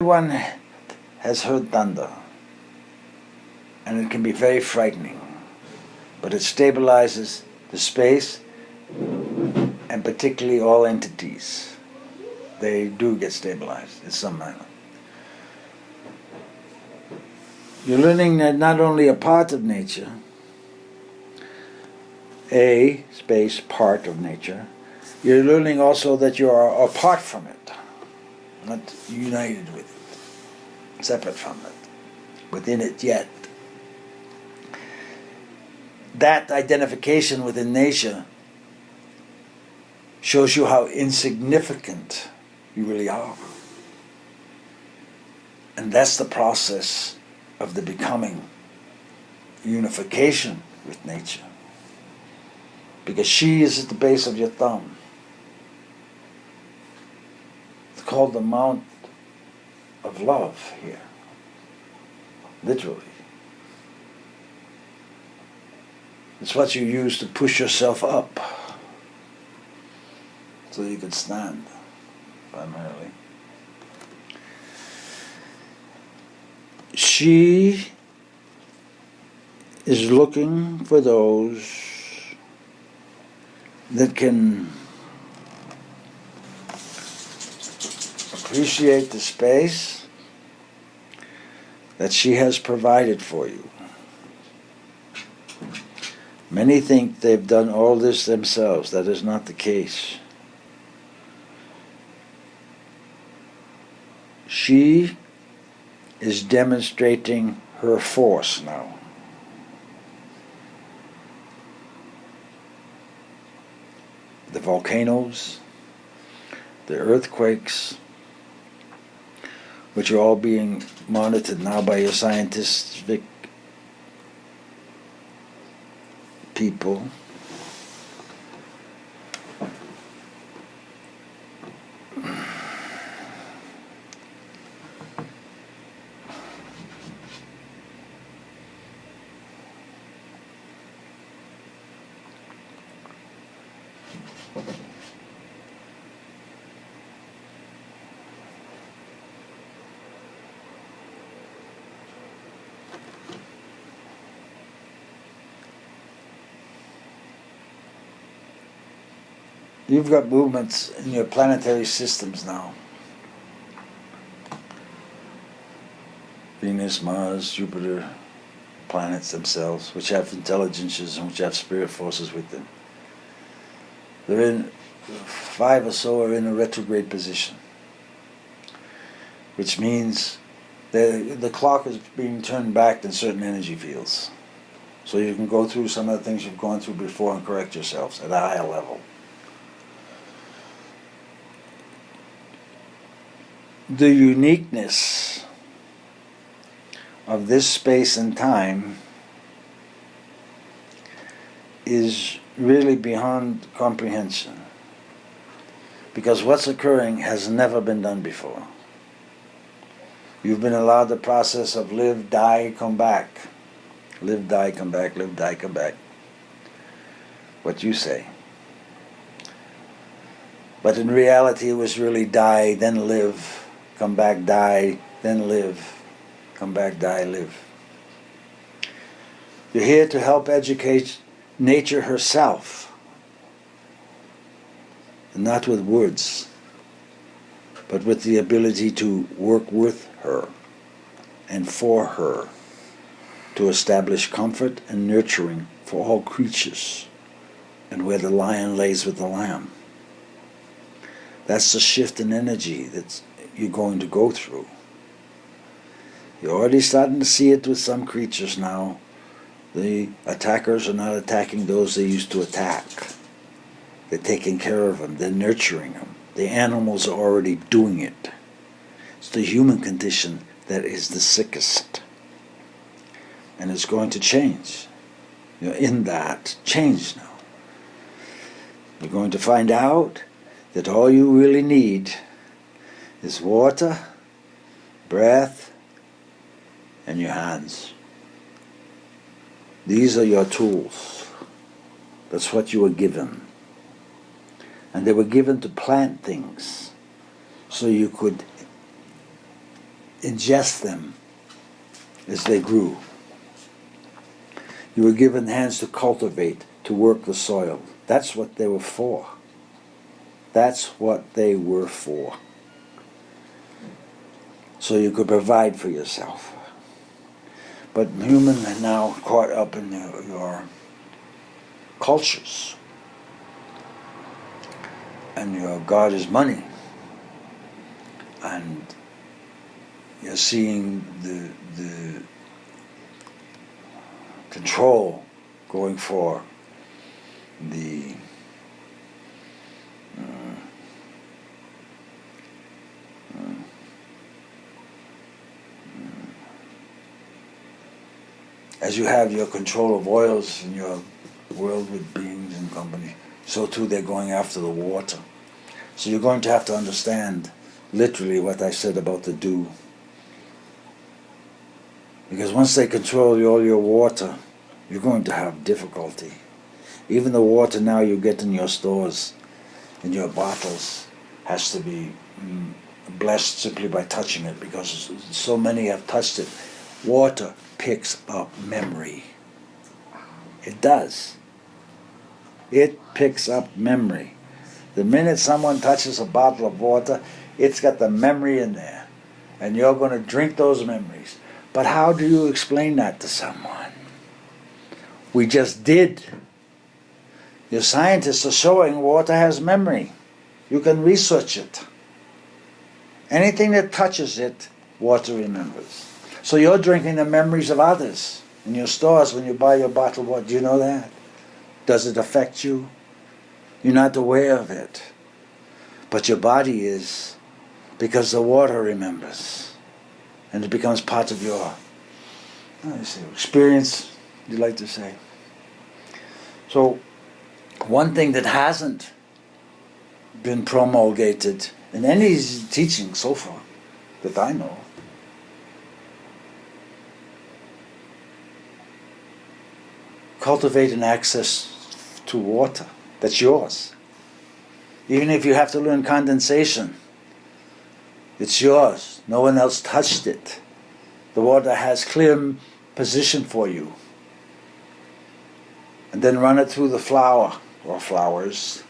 Everyone has heard thunder, and it can be very frightening, but it stabilizes the space and particularly all entities. They do get stabilized in some manner. You're learning that not only a part of nature, a space part of nature, you're learning also that you are apart from it, not united with it, separate from it, within it yet. That identification within nature shows you how insignificant you really are. And that's the process of the becoming unification with nature. Because she is at the base of your thumb. It's called the Mount of Love here. Literally. It's what you use to push yourself up so you can stand, primarily. She is looking for those that can appreciate the space that she has provided for you. Many think they've done all this themselves. That is not the case. She is demonstrating her force now. The volcanoes, the earthquakes, which are all being monitored now by your scientific people. You've got movements in your planetary systems now. Venus, Mars, Jupiter, planets themselves, which have intelligences and which have spirit forces with them. They're in 5 or so are in a retrograde position, which means the clock is being turned back in certain energy fields. So you can go through some of the things you've gone through before and correct yourselves at a higher level. The uniqueness of this space and time is really beyond comprehension, because what's occurring has never been done before. You've been allowed the process of live, die, come back. Live, die, come back, live, die, come back. What you say. But in reality it was really die, then live, come back, die, then live, come back, die, live. You're here to help educate nature herself, and not with words, but with the ability to work with her and for her, to establish comfort and nurturing for all creatures, and where the lion lays with the lamb. That's the shift in energy that you're going to go through. You're already starting to see it with some creatures now. The attackers are not attacking those they used to attack. They're taking care of them. They're nurturing them. The animals are already doing it. It's the human condition that is the sickest. And it's going to change. You're in that change now. You're going to find out that all you really need is water, breath, and your hands. These are your tools. That's what you were given. And they were given to plant things so you could ingest them as they grew. You were given hands to cultivate, to work the soil. That's what they were for. That's what they were for. So you could provide for yourself. But humans are now caught up in your cultures. And your God is money. And you're seeing the control going for the as you have your control of oils in your world with beings and company, so too they're going after the water. So you're going to have to understand literally what I said about the dew. Because once they control all your water, you're going to have difficulty. Even the water now you get in your stores, in your bottles, has to be blessed simply by touching it, because so many have touched it. Water picks up memory. It does. It picks up memory. The minute someone touches a bottle of water, it's got the memory in there. And you're going to drink those memories. But how do you explain that to someone? We just did. Your scientists are showing water has memory. You can research it. Anything that touches it, water remembers. So you're drinking the memories of others in your stores when you buy your bottle of water. Do you know that? Does it affect you? You're not aware of it. But your body is, because the water remembers. And it becomes part of your experience, you like to say. So one thing that hasn't been promulgated in any teaching so far that I know, cultivate an access to water that's yours. Even if you have to learn condensation, it's yours. No one else touched it. The water has clear position for you. And then run it through the flower or flowers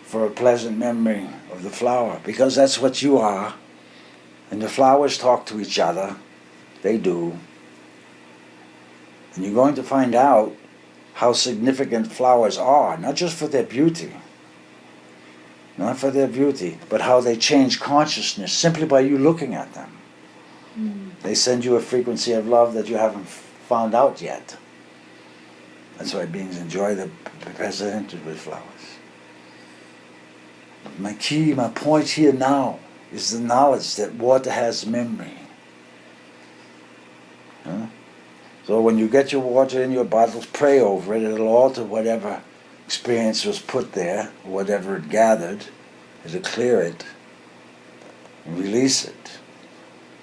for a pleasant memory of the flower, because that's what you are. And the flowers talk to each other. They do. And you're going to find out how significant flowers are, not just for their beauty, but how they change consciousness simply by you looking at them. They send you a frequency of love that you haven't found out yet. That's why beings enjoy the present with flowers. My point here now is the knowledge that water has memory. Huh? So when you get your water in your bottles, pray over it. It'll alter whatever experience was put there, whatever it gathered. It'll clear it and release it.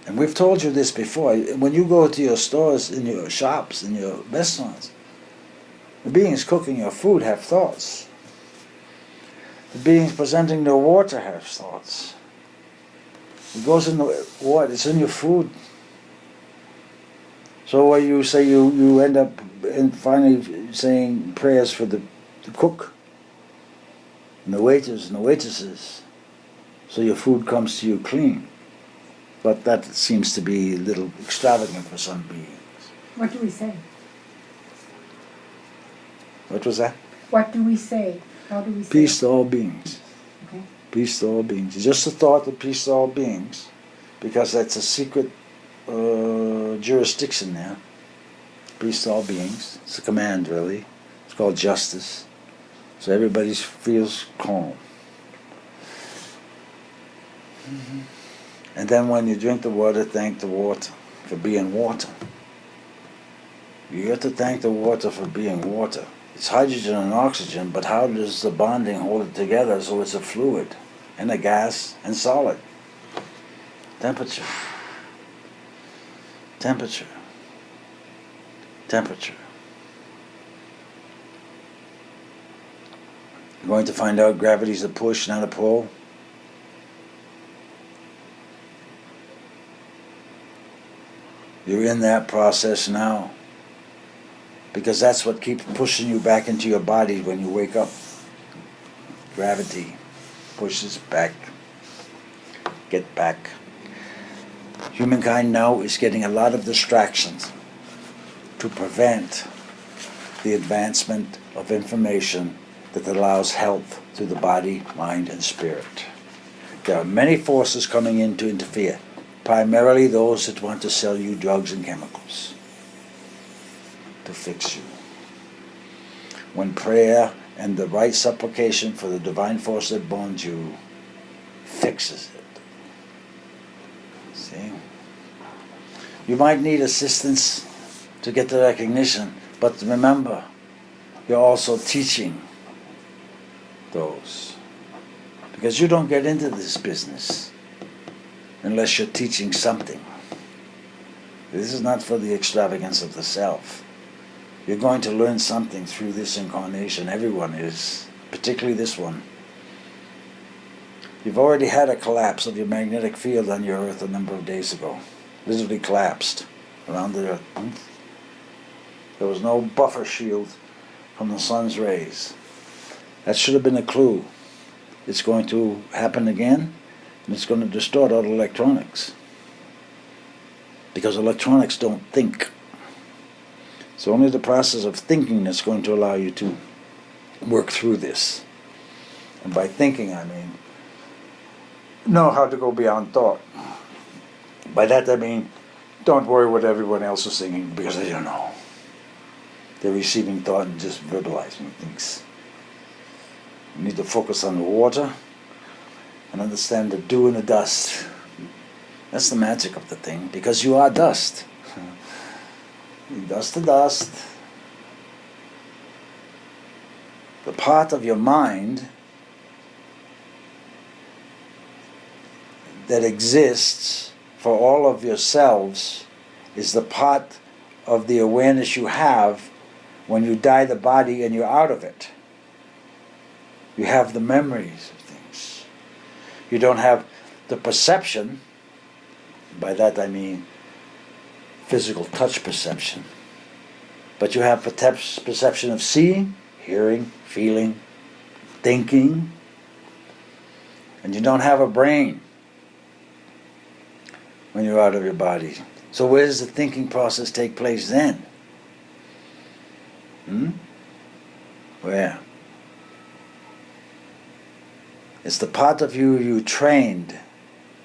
And we've told you this before. When you go to your stores, in your shops, in your restaurants, the beings cooking your food have thoughts. The beings presenting the water have thoughts. It goes in the water, it's in your food. So when you say you end up finally saying prayers for the cook and the waiters and the waitresses, so your food comes to you clean. But that seems to be a little extravagant for some beings. What do we say? What was that? What do we say? How do we say? Peace to all beings. Okay. Peace to all beings. It's just a thought of peace to all beings, because that's a secret jurisdiction there. Peace to all beings. It's a command, really. It's called justice. So everybody feels calm. Mm-hmm. And then when you drink the water, thank the water for being water. You have to thank the water for being water. It's hydrogen and oxygen, but how does the bonding hold it together so it's a fluid and a gas and solid? Temperature. Temperature. Temperature. You're going to find out gravity's a push, not a pull. You're in that process now. Because that's what keeps pushing you back into your body when you wake up. Gravity pushes back. Get back. Humankind now is getting a lot of distractions to prevent the advancement of information that allows health to the body, mind, and spirit. There are many forces coming in to interfere, primarily those that want to sell you drugs and chemicals to fix you. When prayer and the right supplication for the divine force that bonds you fixes it. See? You might need assistance to get the recognition, but remember, you're also teaching those. Because you don't get into this business unless you're teaching something. This is not for the extravagance of the self. You're going to learn something through this incarnation. Everyone is, particularly this one. You've already had a collapse of your magnetic field on your Earth a number of days ago. Literally collapsed around the Earth. There was no buffer shield from the sun's rays. That should have been a clue. It's going to happen again, and it's going to distort all electronics. Because electronics don't think. It's only the process of thinking that's going to allow you to work through this. And by thinking, I mean, know how to go beyond thought. By that I mean, don't worry what everyone else is thinking, because they don't know. They're receiving thought and just verbalizing things. You need to focus on the water and understand the dew and the dust. That's the magic of the thing, because you are dust. Dust to dust. The part of your mind that exists for all of yourselves is the part of the awareness you have when you die the body and you're out of it. You have the memories of things. You don't have the perception. By that I mean physical touch perception. But you have perception of seeing, hearing, feeling, thinking. And you don't have a brain when you're out of your body. So where does the thinking process take place then? Where? It's the part of you trained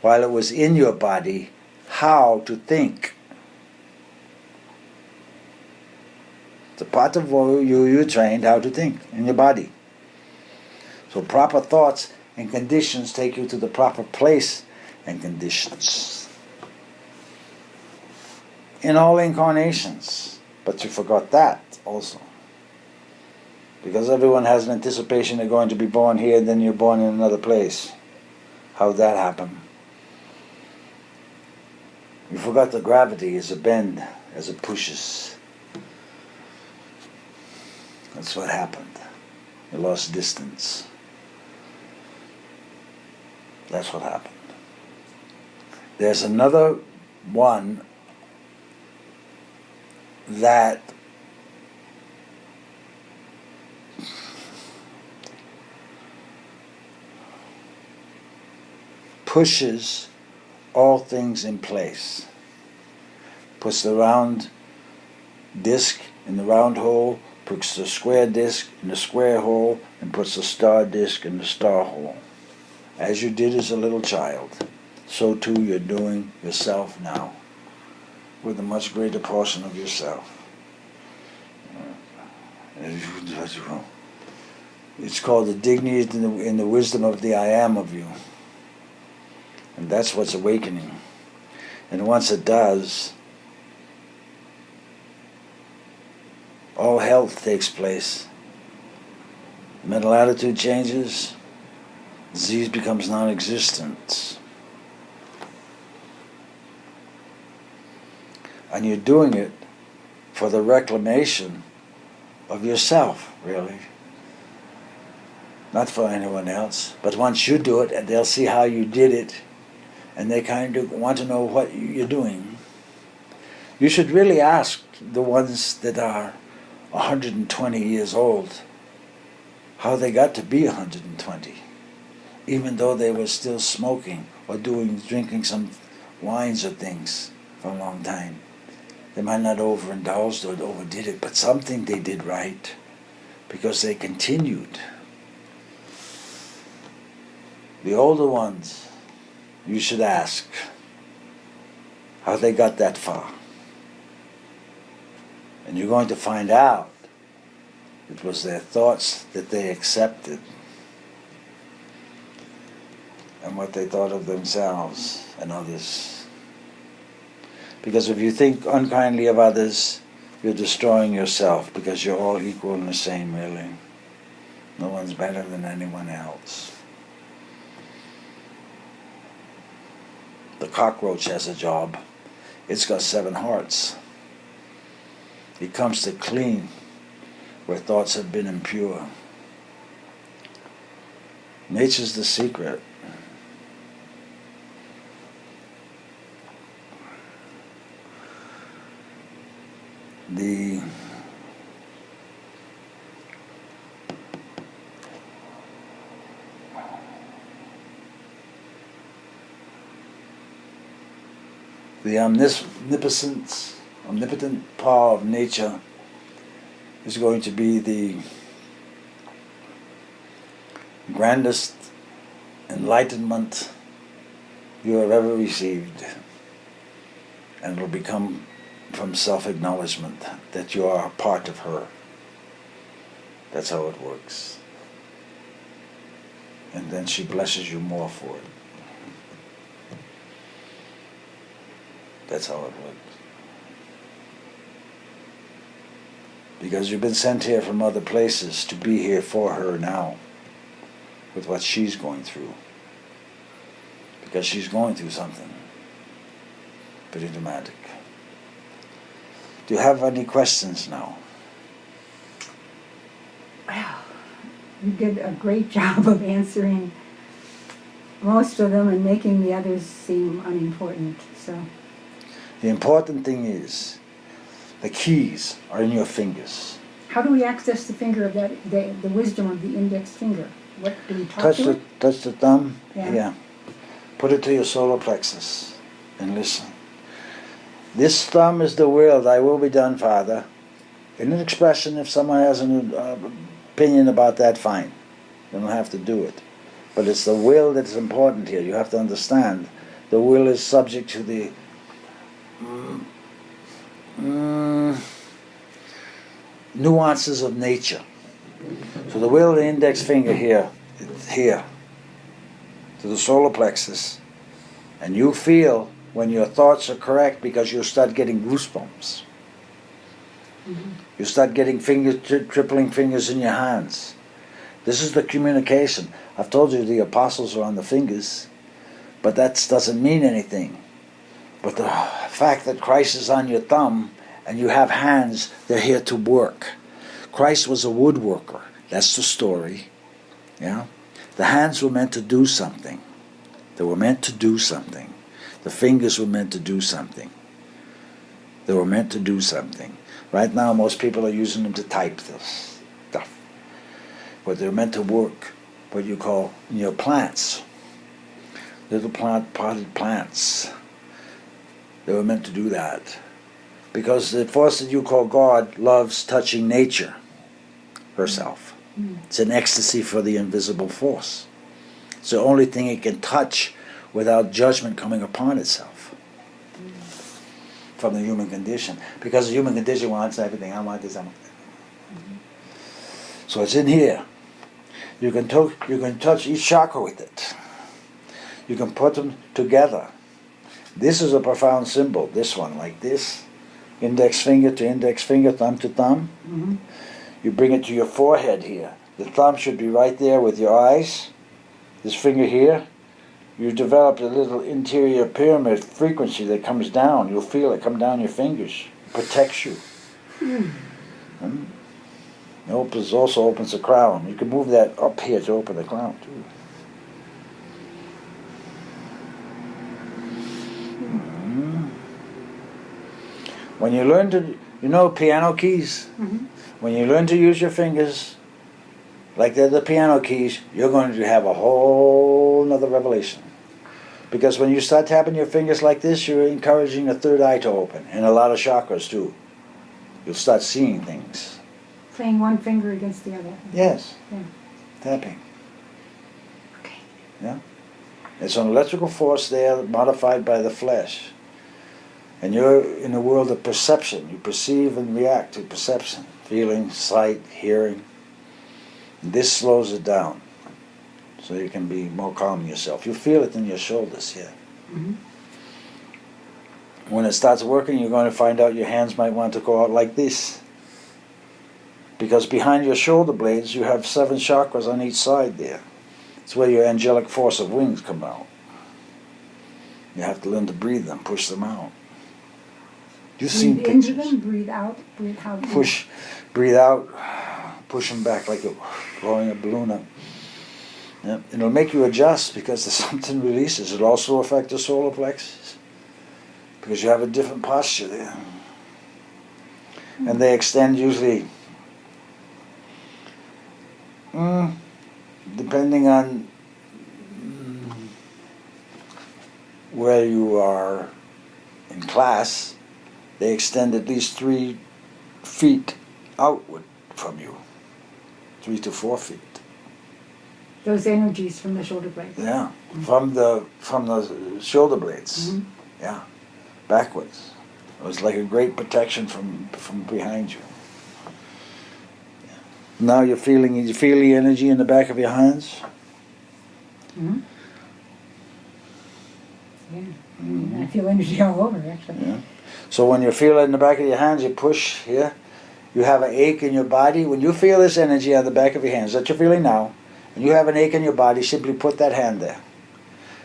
while it was in your body how to think. The part of you trained how to think in your body. So proper thoughts and conditions take you to the proper place and conditions. In all incarnations. But you forgot that also. Because everyone has an anticipation they're going to be born here and then you're born in another place. How'd that happen? You forgot that gravity is a bend as it pushes. That's what happened. You lost distance. That's what happened. There's another one that pushes all things in place. Puts the round disc in the round hole, puts the square disc in the square hole, and puts the star disc in the star hole. As you did as a little child, so too you're doing yourself now, with a much greater portion of yourself. It's called the dignity in the wisdom of the I am of you. And that's what's awakening. And once it does, all health takes place. Mental attitude changes. Disease becomes non-existent. And you're doing it for the reclamation of yourself, really. Not for anyone else. But once you do it, and they'll see how you did it, and they kind of want to know what you're doing. You should really ask the ones that are 120 years old how they got to be 120, even though they were still smoking or drinking some wines or things for a long time. They might not overindulged or overdid it, but something they did right because they continued. The older ones, you should ask how they got that far. And you're going to find out it was their thoughts that they accepted and what they thought of themselves and others. Because if you think unkindly of others, you're destroying yourself, because you're all equal and the same, really. No one's better than anyone else. The cockroach has a job. It's got 7 hearts. It comes to clean where thoughts have been impure. Nature's the secret. The omnipotent power of nature is going to be the grandest enlightenment you have ever received, and it will become from self-acknowledgement that you are a part of her. That's how it works. And then she blesses you more for it. That's how it works. Because you've been sent here from other places to be here for her now, with what she's going through. Because she's going through something pretty dramatic. Do you have any questions now? Well, you did a great job of answering most of them and making the others seem unimportant. So the important thing is the keys are in your fingers. how do we access the finger of that, the wisdom of the index finger? What do we talk to it? Touch the thumb. Yeah. Put it to your solar plexus and listen. This thumb is the will, thy will be done, Father. In an expression, if someone has an opinion about that, fine. You don't have to do it. But it's the will that's important here. You have to understand. The will is subject to the nuances of nature. So the will of the index finger here, to the solar plexus, and you feel when your thoughts are correct, because you start getting goosebumps. Mm-hmm. You start getting tripling fingers in your hands. This is the communication. I've told you the apostles are on the fingers, but that doesn't mean anything. But the fact that Christ is on your thumb and you have hands, they're here to work. Christ was a woodworker. That's the story. Yeah? The hands were meant to do something. They were meant to do something. The fingers were meant to do something. They were meant to do something. Right now, most people are using them to type this stuff. But they're meant to work what you call plants. Little potted plants. They were meant to do that. Because the force that you call God loves touching nature herself. It's an ecstasy for the invisible force. It's the only thing it can touch without judgment coming upon itself from the human condition. Because the human condition wants everything. I want this, I want that. So it's in here. You can touch each chakra with it. You can put them together. This is a profound symbol, this one, like this. Index finger to index finger, thumb to thumb. Mm-hmm. You bring it to your forehead here. The thumb should be right there with your eyes. This finger here. You develop a little interior pyramid frequency that comes down. You'll feel it come down your fingers. It protects you. It also opens the crown. You can move that up here to open the crown too. When you learn to, you know, piano keys? Mhm. When you learn to use your fingers like they're the piano keys, you're going to have a whole nother revelation. Because when you start tapping your fingers like this, you're encouraging a third eye to open, and a lot of chakras too. You'll start seeing things. Playing one finger against the other. Yes. Yeah. Tapping. Okay. Yeah. It's an electrical force there modified by the flesh. And you're in a world of perception. You perceive and react to perception, feeling, sight, hearing. And this slows it down so you can be more calm yourself. You feel it in your shoulders here. Mhm. When it starts working, you're going to find out your hands might want to go out like this. Because behind your shoulder blades, you have 7 chakras on each side there. It's where your angelic force of wings come out. You have to learn to breathe them, push them out. You've seen Breathe into pictures. them, breathe out, breathe out. Push, breathe out, push them back like you're blowing a balloon up. Yep. It'll make you adjust because there's something releases. It'll also affect the solar plexus because you have a different posture there. And they extend usually, depending on where you are in class, they extend at least 3 feet outward from you, 3 to 4 feet. Those energies from the shoulder blades. Yeah, from the shoulder blades. Mhm. Yeah, backwards. It was like a great protection from behind you. Yeah. Now you feel the energy in the back of your hands. Mhm. Yeah. Mhm. I feel energy all over, actually. Yeah. So when you feel it in the back of your hands, you push here. You have an ache in your body. When you feel this energy on the back of your hands that you're feeling now, and you have an ache in your body, simply put that hand there.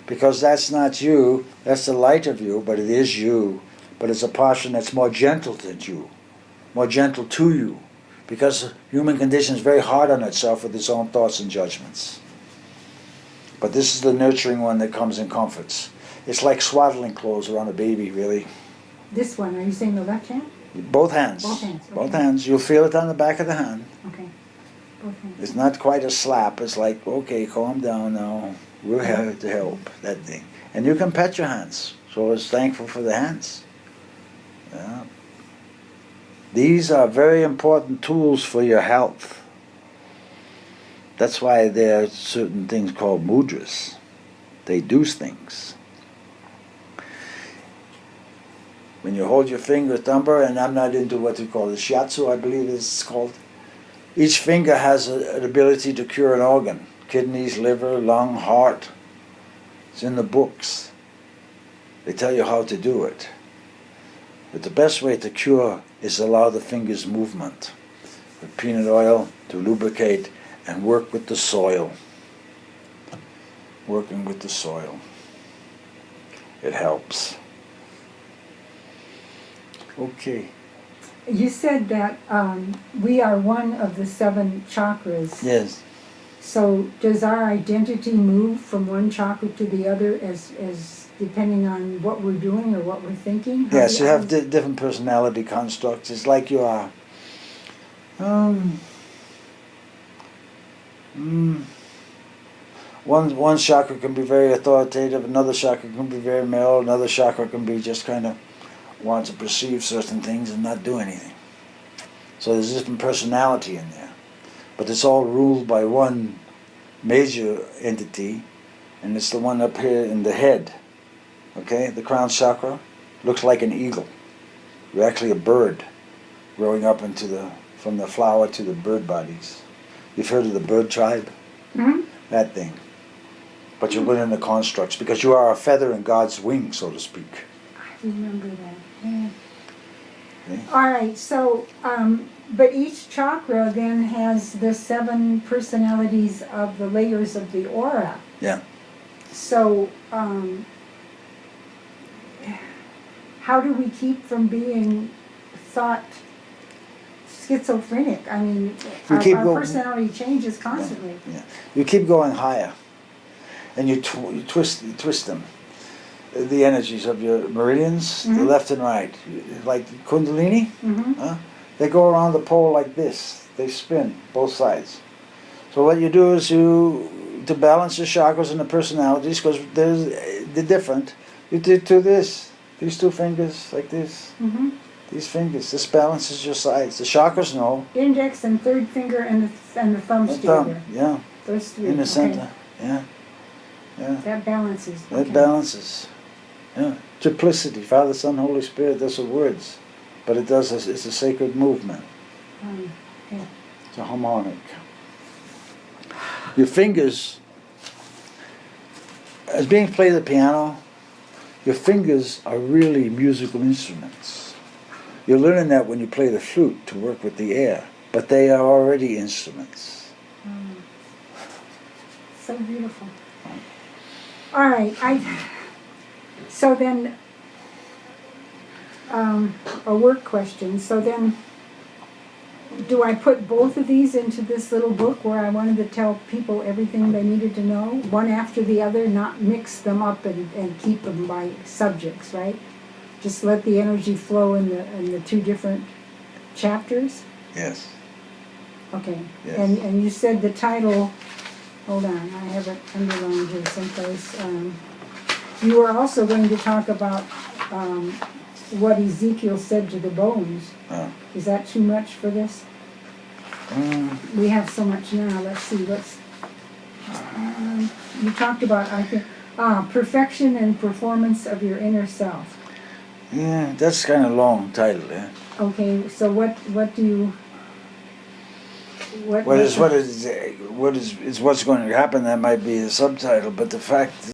Because that's not you, that's the light of you, but it is you. But it's a portion that's more gentle than you, more gentle to you. Because human condition is very hard on itself with its own thoughts and judgments. But this is the nurturing one that comes and comforts. It's like swaddling clothes around a baby, really. This one, are you saying the left hand? Both hands. Both hands, okay. Both hands. You'll feel it on the back of the hand. Okay. Both hands. It's not quite a slap. It's like, okay, calm down now. We're here to help, that thing. And you can pet your hands. So it's thankful for the hands. Yeah. These are very important tools for your health. That's why there are certain things called mudras. They do things. When you hold your finger thumper, and I'm not into what you call the shiatsu, I believe it's called. Each finger has an ability to cure an organ. Kidneys, liver, lung, heart. It's in the books. They tell you how to do it. But the best way to cure is allow the fingers movement. With peanut oil to lubricate and work with the soil. Working with the soil. It helps. Okay. You said that we are one of the 7 chakras. Yes. So does our identity move from one chakra to the other as depending on what we're doing or what we're thinking? How Yes, do you have different personality constructs. It's like you are. One chakra can be very authoritative, another chakra can be very mellow, another chakra can be just kind of want to perceive certain things and not do anything. So there's different personality in there. But it's all ruled by one major entity, and it's the one up here in the head. Okay? The crown chakra looks like an eagle. You're actually a bird growing up from the flower to the bird bodies. You've heard of the bird tribe? Mm-hmm. That thing. But you're within the constructs because you are a feather in God's wing, so to speak. I remember that. Yeah. Okay? All right, so, but each chakra then has the 7 personalities of the layers of the aura. Yeah. So, how do we keep from being thought schizophrenic? I mean, our personality changes constantly. Yeah. You keep going higher, and you twist them. the energies of your meridians, the Mhm. left and right, like Kundalini. Mm-hmm. They go around the pole like this. They spin both sides. So what you do is to balance the chakras and the personalities, because they're different. You do this, these two fingers like this, Mm-hmm. these fingers. This balances your sides. The chakras know. Index and third finger and the thumbs The thumb, together. yeah, Those three. in the Okay. center, yeah, yeah. That balances. That Okay. balances. Yeah. Triplicity, Father, Son, Holy Spirit. Those are words, but it does. It's a sacred movement. Okay. It's a harmonic. Your fingers, as being played the piano, your fingers are really musical instruments. You're learning that when you play the flute to work with the air, but they are already instruments. So beautiful. All right. So then, a work question. So then, do I put both of these into this little book where I wanted to tell people everything they needed to know, one after the other, not mix them up and keep them by subjects, right? Just let the energy flow in the two different chapters? Yes. Okay. Yes. And you said the title, hold on, I have it underlined here someplace. You were also going to talk about what Ezekiel said to the bones. Is that too much for this? We have so much now. Let's see. You talked about, I think, perfection and performance of your inner self. Yeah, that's kind of long title. Yeah. Okay, so what do you? What's going to happen? That might be the subtitle, but the fact